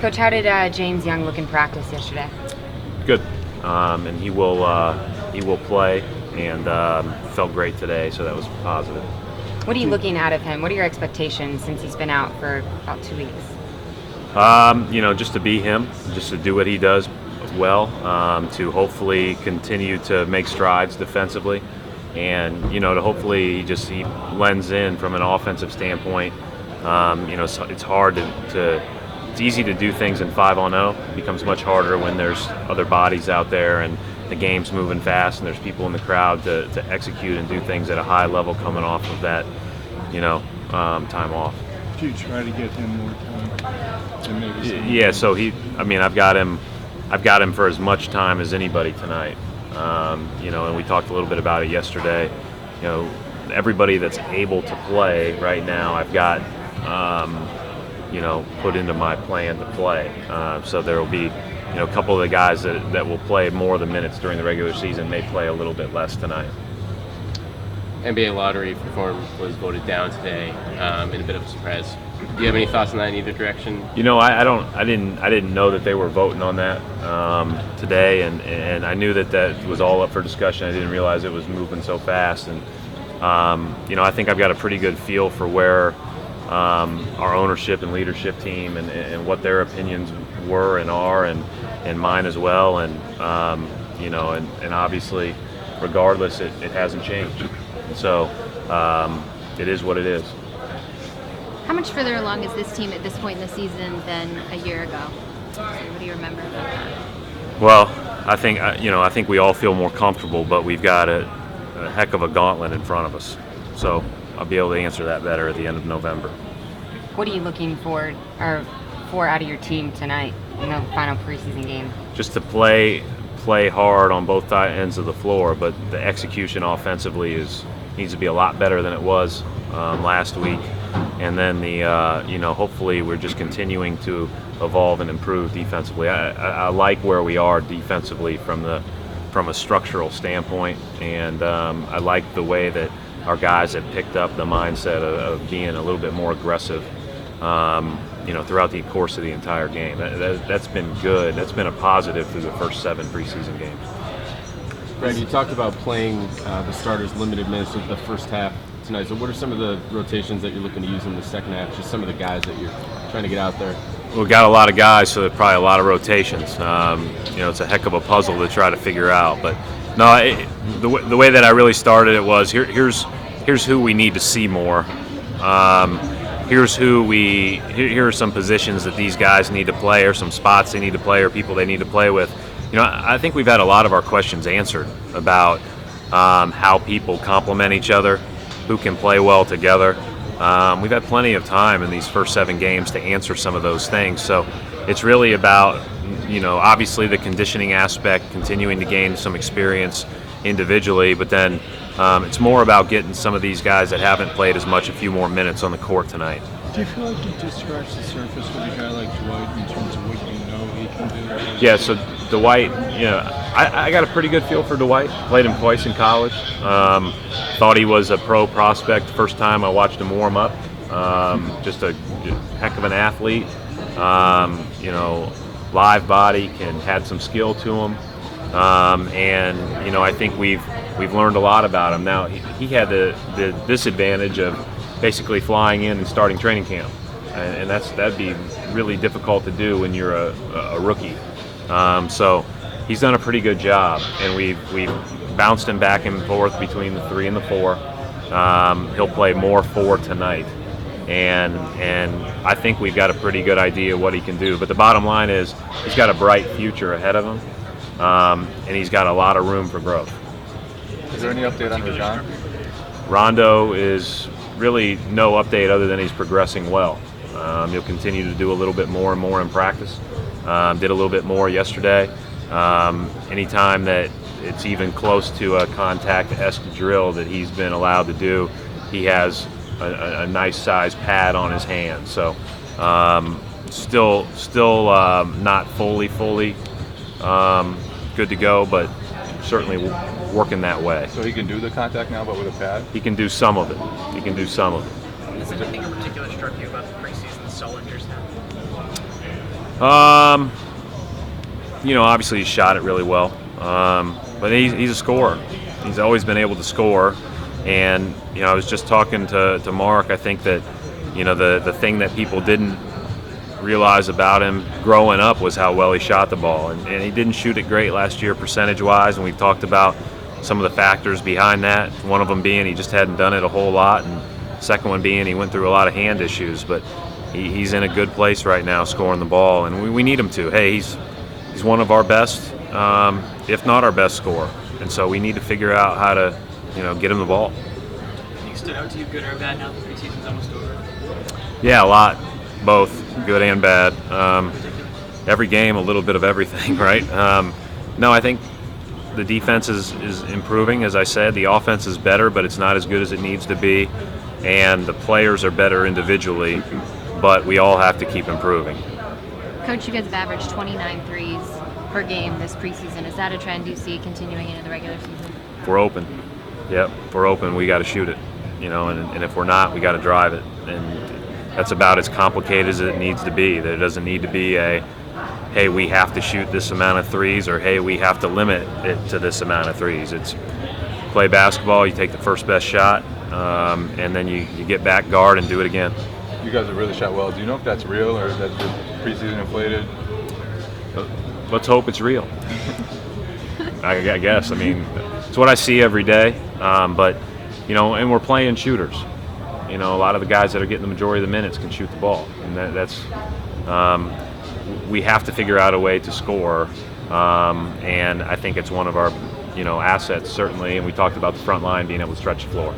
Coach, how did James Young look in practice yesterday? Good, and he will play, and felt great today, so that was positive. What are you looking out of him? What are your expectations since he's been out for about 2 weeks? Just to be him, just to do what he does well, to hopefully continue to make strides defensively, and to hopefully he blends in from an offensive standpoint. It's hard it's easy to do things in 5-on-0. It becomes much harder when there's other bodies out there and the game's moving fast and there's people in the crowd to execute and do things at a high level coming off of that, time off. Do you try to get him more time? Yeah, so I've got him for as much time as anybody tonight. And we talked a little bit about it yesterday. Everybody that's able to play right now, I've got, put into my plan to play. So there will be, a couple of the guys that will play more of the minutes during the regular season may play a little bit less tonight. NBA lottery form was voted down today, in a bit of a surprise. Do you have any thoughts on that in either direction? I didn't know that they were voting on that today, and I knew that was all up for discussion. I didn't realize it was moving so fast, and I think I've got a pretty good feel for where our ownership and leadership team and what their opinions were and are, and mine as well, and and obviously, regardless, it hasn't changed. So it is what it is. How much further along is this team at this point in the season than a year ago? So what do you remember about that? Well, I think we all feel more comfortable, but we've got a heck of a gauntlet in front of us. So I'll be able to answer that better at the end of November. What are you looking for out of your team tonight in the final preseason game? Just to play hard on both ends of the floor, but the execution offensively needs to be a lot better than it was last week. And then hopefully we're just continuing to evolve and improve defensively. I like where we are defensively from a structural standpoint, and I like the way that our guys have picked up the mindset of being a little bit more aggressive, throughout the course of the entire game. That's been good. That's been a positive through the first 7 preseason games. Greg, you talked about playing the starters limited minutes of the first half tonight. So what are some of the rotations that you're looking to use in the second half? Just some of the guys that you're trying to get out there. We've got a lot of guys, so there's probably a lot of rotations. It's a heck of a puzzle to try to figure out. But no, the way that I really started it was here's who we need to see more. Here are some positions that these guys need to play, or some spots they need to play, or people they need to play with. I think we've had a lot of our questions answered about how people complement each other, who can play well together. We've had plenty of time in these first 7 games to answer some of those things. So it's really about, obviously the conditioning aspect, continuing to gain some experience individually, but then it's more about getting some of these guys that haven't played as much a few more minutes on the court tonight. Do you feel like you just scratched the surface with a guy like Dwight in terms of what he can do? Yeah, so Dwight, I got a pretty good feel for Dwight. Played him twice in college. Thought he was a pro prospect first time I watched him warm up. Just a heck of an athlete. Live body, had some skill to him. I think we've learned a lot about him. Now he had the disadvantage of basically flying in and starting training camp, and that'd be really difficult to do when you're a rookie. So he's done a pretty good job, and we've bounced him back and forth between the 3 and the 4. He'll play more 4 tonight, and I think we've got a pretty good idea what he can do. But the bottom line is he's got a bright future ahead of him, and he's got a lot of room for growth. Is there any update on Rajon? Rondo is really no update other than he's progressing well. He'll continue to do a little bit more and more in practice. Did a little bit more yesterday. Anytime that it's even close to a contact-esque drill that he's been allowed to do, he has a nice size pad on his hand. So still not fully good to go, but certainly working that way. So he can do the contact now, but with a pad? He can do some of it. Is there anything in particular struck you about the preseason Sullen just now? Obviously he shot it really well, but he's a scorer. He's always been able to score, and I was just talking to Mark. I think that the thing that people didn't realize about him growing up was how well he shot the ball, and he didn't shoot it great last year percentage-wise, and we've talked about some of the factors behind that. One of them being he just hadn't done it a whole lot, and second one being he went through a lot of hand issues, but he's in a good place right now scoring the ball, and we need him to. Hey, he's one of our best, if not our best scorer, and so we need to figure out how to get him the ball. Anything stood out to you, good or bad, now that the preseason's almost over? Yeah, a lot, both good and bad. Every game, a little bit of everything, right? No, I think the defense is improving. As I said, the offense is better, but it's not as good as it needs to be, and the players are better individually, but we all have to keep improving. Coach, you guys have averaged 29 threes per game this preseason. Is that a trend you see continuing into the regular season? If we're open, yep. If we're open, we got to shoot it, and if we're not, we got to drive it, and that's about as complicated as it needs to be. There doesn't need to be a, hey, we have to shoot this amount of threes, or hey, we have to limit it to this amount of threes. It's play basketball, you take the first best shot, and then you get back, guard, and do it again. You guys have really shot well. Do you know if that's real or is that just preseason inflated? Let's hope it's real. I guess. I mean, it's what I see every day. But and we're playing shooters. A lot of the guys that are getting the majority of the minutes can shoot the ball, and that's we have to figure out a way to score. And I think it's one of our assets certainly. And we talked about the front line being able to stretch the floor.